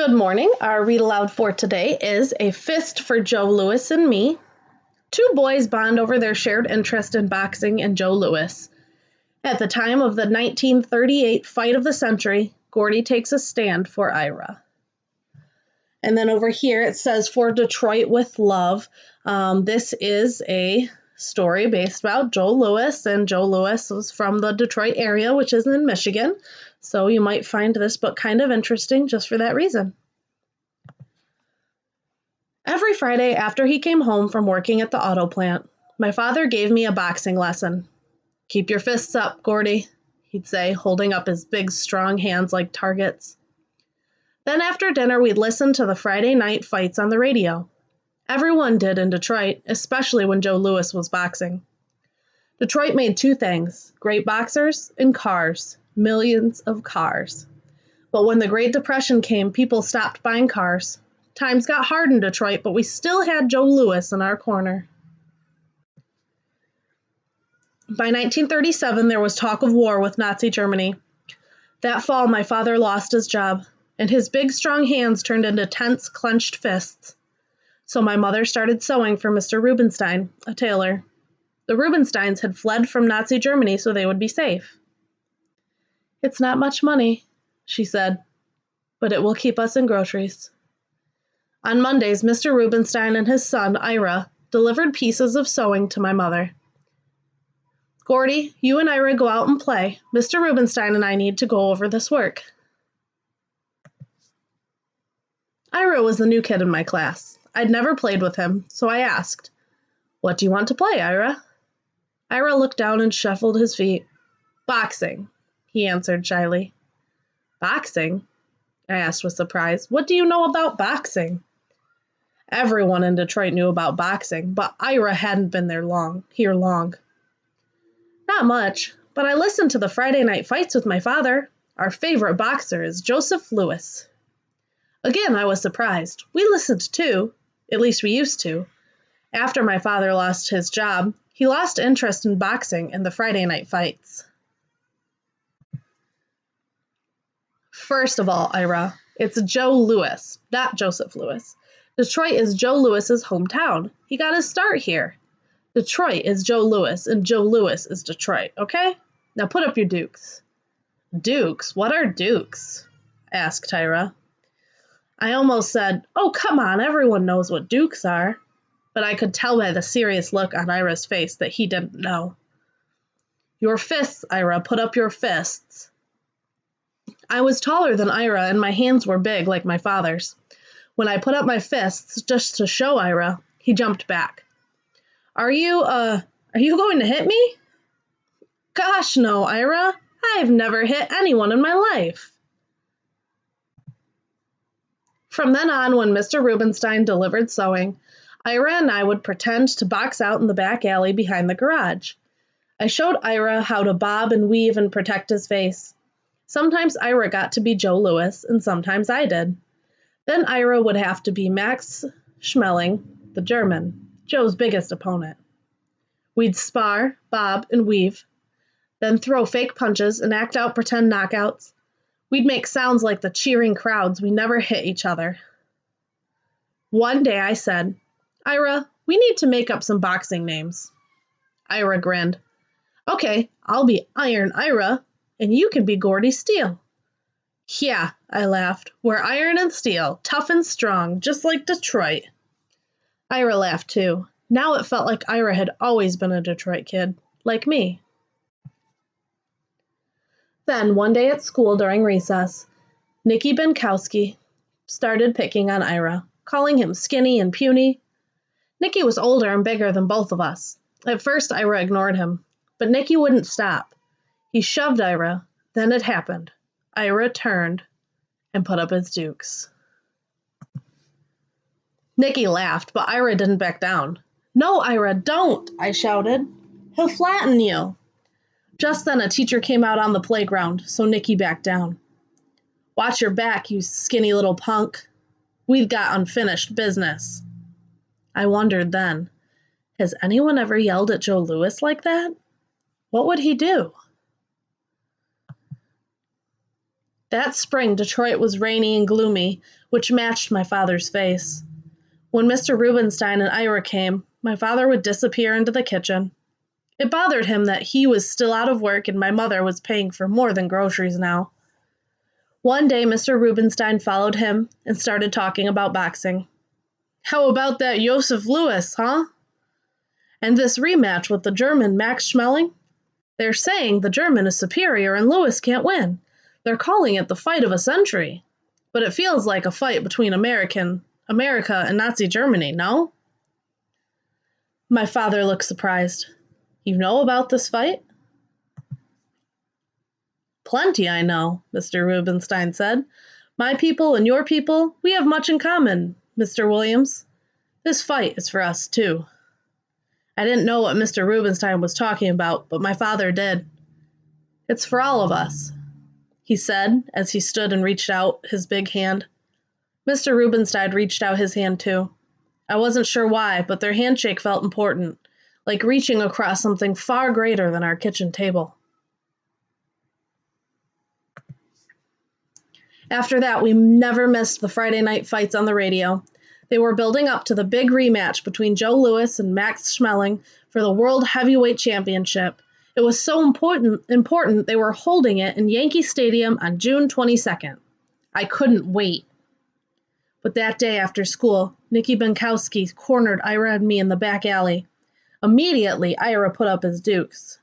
Good morning. Our read aloud for today is A Fist for Joe Louis and Me. Two boys bond over their shared interest in boxing and Joe Louis. At the time of the 1938 fight of the century, Gordy takes a stand for Ira. And then over here it says For Detroit with Love. This is a story based about Joe Louis, and Joe Louis was from the Detroit area, which is in Michigan. So you might find this book kind of interesting just for that reason. Every Friday after he came home from working at the auto plant, my father gave me a boxing lesson. "Keep your fists up, Gordy," he'd say, holding up his big, strong hands like targets. Then after dinner, we'd listen to the Friday night fights on the radio. Everyone did in Detroit, especially when Joe Louis was boxing. Detroit made two things: great boxers and cars. Millions of cars. But when the Great Depression came, people stopped buying cars. Times got hard in Detroit, but we still had Joe Louis in our corner. By 1937, there was talk of war with Nazi Germany. That fall, my father lost his job, and his big, strong hands turned into tense, clenched fists. So my mother started sewing for Mr. Rubenstein, a tailor. The Rubensteins had fled from Nazi Germany so they would be safe. "It's not much money," she said, "but it will keep us in groceries." On Mondays, Mr. Rubenstein and his son, Ira, delivered pieces of sewing to my mother. "Gordy, you and Ira go out and play. Mr. Rubenstein and I need to go over this work." Ira was the new kid in my class. I'd never played with him, so I asked, "What do you want to play, Ira?" Ira looked down and shuffled his feet. "Boxing," he answered shyly. "Boxing?" I asked with surprise. "What do you know about boxing?" Everyone in Detroit knew about boxing, but Ira hadn't been here long. "Not much, but I listened to the Friday night fights with my father. Our favorite boxer is Joseph Louis." Again, I was surprised. We listened too, at least we used to. After my father lost his job, he lost interest in boxing and the Friday night fights. "First of all, Ira, it's Joe Louis, not Joseph Louis. Detroit is Joe Louis's hometown. He got his start here. Detroit is Joe Louis, and Joe Louis is Detroit, okay? Now put up your dukes." "Dukes? What are dukes?" asked Ira. I almost said, "Oh, come on, everyone knows what dukes are." But I could tell by the serious look on Ira's face that he didn't know. "Your fists, Ira, put up your fists." I was taller than Ira, and my hands were big like my father's. When I put up my fists just to show Ira, he jumped back. Are you going to hit me?" "Gosh, no, Ira. I've never hit anyone in my life." From then on, when Mr. Rubenstein delivered sewing, Ira and I would pretend to box out in the back alley behind the garage. I showed Ira how to bob and weave and protect his face. Sometimes Ira got to be Joe Louis, and sometimes I did. Then Ira would have to be Max Schmeling, the German, Joe's biggest opponent. We'd spar, bob, and weave, then throw fake punches and act out pretend knockouts. We'd make sounds like the cheering crowds. We never hit each other. One day I said, "Ira, we need to make up some boxing names." Ira grinned. "Okay, I'll be Iron Ira, and you can be Gordy Steele." "Yeah," I laughed. "We're iron and steel, tough and strong, just like Detroit." Ira laughed too. Now it felt like Ira had always been a Detroit kid, like me. Then, one day at school during recess, Nicky Benkowski started picking on Ira, calling him skinny and puny. Nicky was older and bigger than both of us. At first, Ira ignored him, but Nicky wouldn't stop. He shoved Ira, then it happened. Ira turned and put up his dukes. Nicky laughed, but Ira didn't back down. "No, Ira, don't," I shouted. "He'll flatten you." Just then a teacher came out on the playground, so Nicky backed down. "Watch your back, you skinny little punk. We've got unfinished business." I wondered then, has anyone ever yelled at Joe Louis like that? What would he do? That spring, Detroit was rainy and gloomy, which matched my father's face. When Mr. Rubenstein and Ira came, my father would disappear into the kitchen. It bothered him that he was still out of work and my mother was paying for more than groceries now. One day, Mr. Rubenstein followed him and started talking about boxing. How about that Joseph Lewis, huh? And this rematch with the German Max Schmeling? They're saying the German is superior and Lewis can't win. They're calling it the fight of a century. But it feels like a fight between America and Nazi Germany, no? My father looked surprised. You know about this fight? Plenty I know, Mr. Rubenstein said. My people and your people, we have much in common, Mr. Williams. This fight is for us, too. I didn't know what Mr. Rubenstein was talking about, but my father did. It's for all of us, he said as he stood and reached out his big hand. Mr. Rubenstein reached out his hand, too. I wasn't sure why, but their handshake felt important, like reaching across something far greater than our kitchen table. After that, we never missed the Friday night fights on the radio. They were building up to the big rematch between Joe Louis and Max Schmeling for the World Heavyweight Championship. It was so important they were holding it in Yankee Stadium on June 22nd. I couldn't wait. But that day after school, Nicky Benkowski cornered Ira and me in the back alley. Immediately, Ira put up his dukes.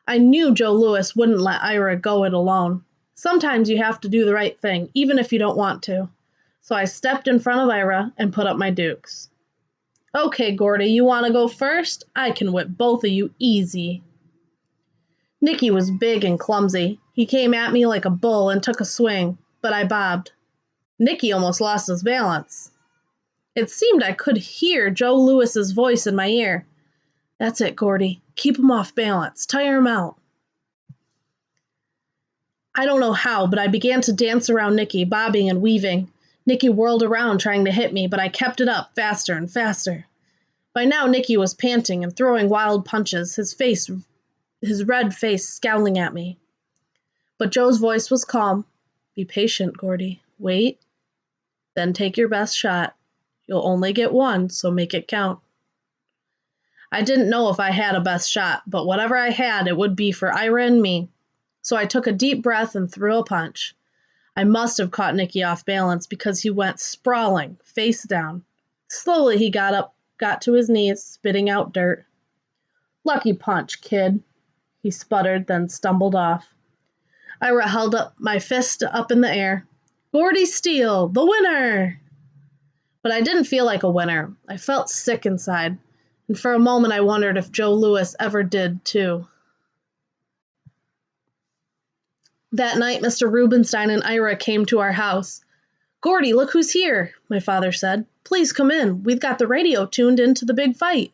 I knew Joe Louis wouldn't let Ira go it alone. Sometimes you have to do the right thing, even if you don't want to. So I stepped in front of Ira and put up my dukes. Okay, Gordy, you want to go first? I can whip both of you easy. Nicky was big and clumsy. He came at me like a bull and took a swing, but I bobbed. Nicky almost lost his balance. It seemed I could hear Joe Louis's voice in my ear. That's it, Gordy. Keep him off balance. Tire him out. I don't know how, but I began to dance around Nicky, bobbing and weaving. Nicky whirled around trying to hit me, but I kept it up faster and faster. By now, Nicky was panting and throwing wild punches, his red face scowling at me. But Joe's voice was calm. Be patient, Gordy. Wait. Then take your best shot. You'll only get one, so make it count. I didn't know if I had a best shot, but whatever I had, it would be for Ira and me. So I took a deep breath and threw a punch. I must have caught Nicky off balance because he went sprawling, face down. Slowly he got to his knees, spitting out dirt. Lucky punch, kid, he sputtered, then stumbled off. Ira held up my fist up in the air. Gordy Steele, the winner! But I didn't feel like a winner. I felt sick inside, and for a moment I wondered if Joe Louis ever did, too. That night, Mr. Rubenstein and Ira came to our house. Gordy, look who's here, my father said. Please come in. We've got the radio tuned into the big fight.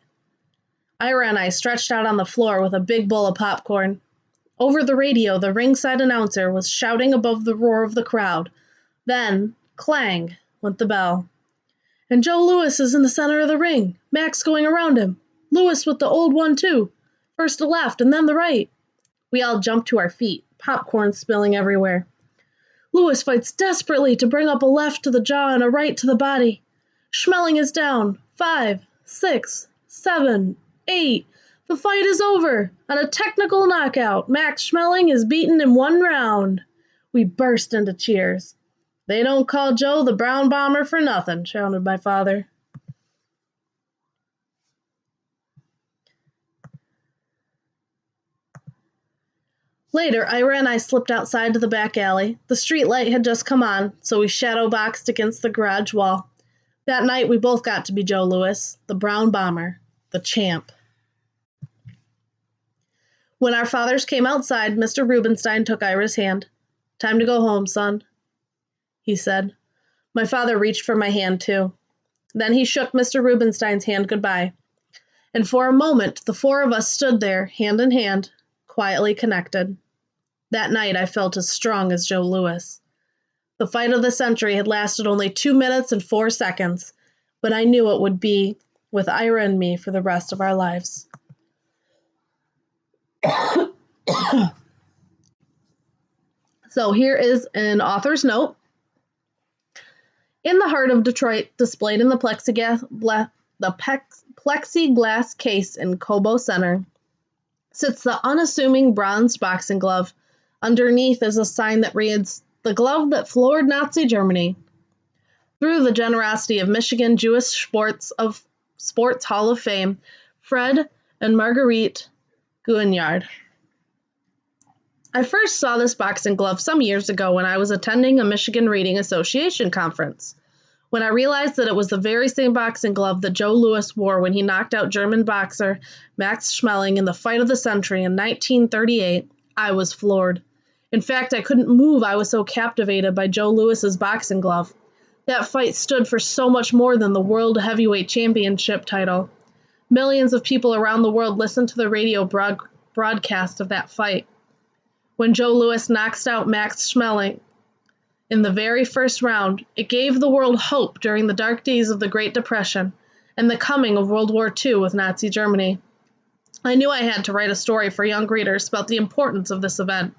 Ira and I stretched out on the floor with a big bowl of popcorn. Over the radio, the ringside announcer was shouting above the roar of the crowd. Then, clang, went the bell. And Joe Louis is in the center of the ring, Max going around him. Louis with the old 1-2. First the left and then the right. We all jumped to our feet, popcorn spilling everywhere. Louis fights desperately to bring up a left to the jaw and a right to the body. Schmeling is down. 5, 6, 7, 8. The fight is over. On a technical knockout, Max Schmeling is beaten in 1 round. We burst into cheers. They don't call Joe the Brown Bomber for nothing, shouted my father. Later, Ira and I slipped outside to the back alley. The street light had just come on, so we shadow boxed against the garage wall. That night, we both got to be Joe Louis, the Brown Bomber, the champ. When our fathers came outside, Mr. Rubenstein took Ira's hand. Time to go home, son, he said. My father reached for my hand, too. Then he shook Mr. Rubenstein's hand goodbye. And for a moment, the 4 of us stood there, hand in hand, quietly connected. That night, I felt as strong as Joe Louis. The fight of the century had lasted only 2 minutes and 4 seconds, but I knew it would be with Ira and me for the rest of our lives. So here is an author's note. In the heart of Detroit, displayed in the plexiglass case in Cobo Center, sits the unassuming bronze boxing glove. Underneath is a sign that reads, "The glove that floored Nazi Germany." Through the generosity of Michigan Jewish Sports Hall of Fame, Fred and Marguerite Guignard. I first saw this boxing glove some years ago when I was attending a Michigan Reading Association conference, when I realized that it was the very same boxing glove that Joe Louis wore when he knocked out German boxer Max Schmeling in the fight of the century in 1938. I was floored. In fact, I couldn't move. I was so captivated by Joe Louis's boxing glove. That fight stood for so much more than the World Heavyweight Championship title. Millions of people around the world listened to the radio broadcast of that fight. When Joe Louis knocks out Max Schmeling in the very first round, it gave the world hope during the dark days of the Great Depression and the coming of World War II with Nazi Germany. I knew I had to write a story for young readers about the importance of this event.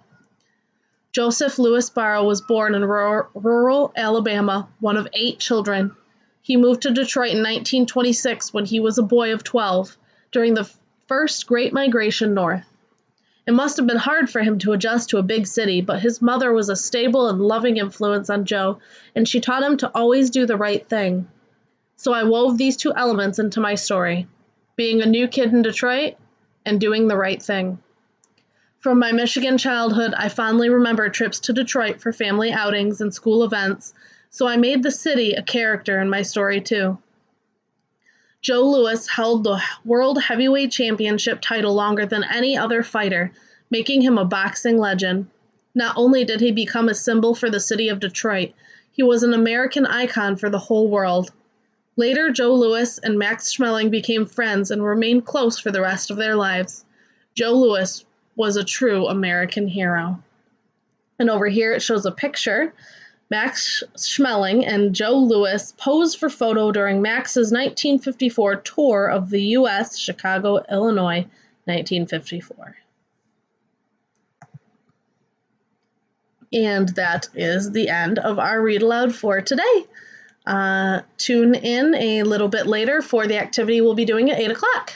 Joseph Louis Barrow was born in rural Alabama, one of 8 children. He moved to Detroit in 1926 when he was a boy of 12, during the first Great Migration north. It must have been hard for him to adjust to a big city, but his mother was a stable and loving influence on Joe, and she taught him to always do the right thing. So I wove these 2 elements into my story, being a new kid in Detroit and doing the right thing. From my Michigan childhood, I fondly remember trips to Detroit for family outings and school events, so I made the city a character in my story too. Joe Louis held the World Heavyweight Championship title longer than any other fighter, making him a boxing legend. Not only did he become a symbol for the city of Detroit, he was an American icon for the whole world. Later, Joe Louis and Max Schmeling became friends and remained close for the rest of their lives. Joe Louis was a true American hero. And over here it shows a picture. Max Schmeling and Joe Louis posed for photo during Max's 1954 tour of the U.S., Chicago, Illinois, 1954. And that is the end of our read aloud for today. Tune in a little bit later for the activity we'll be doing at 8 o'clock.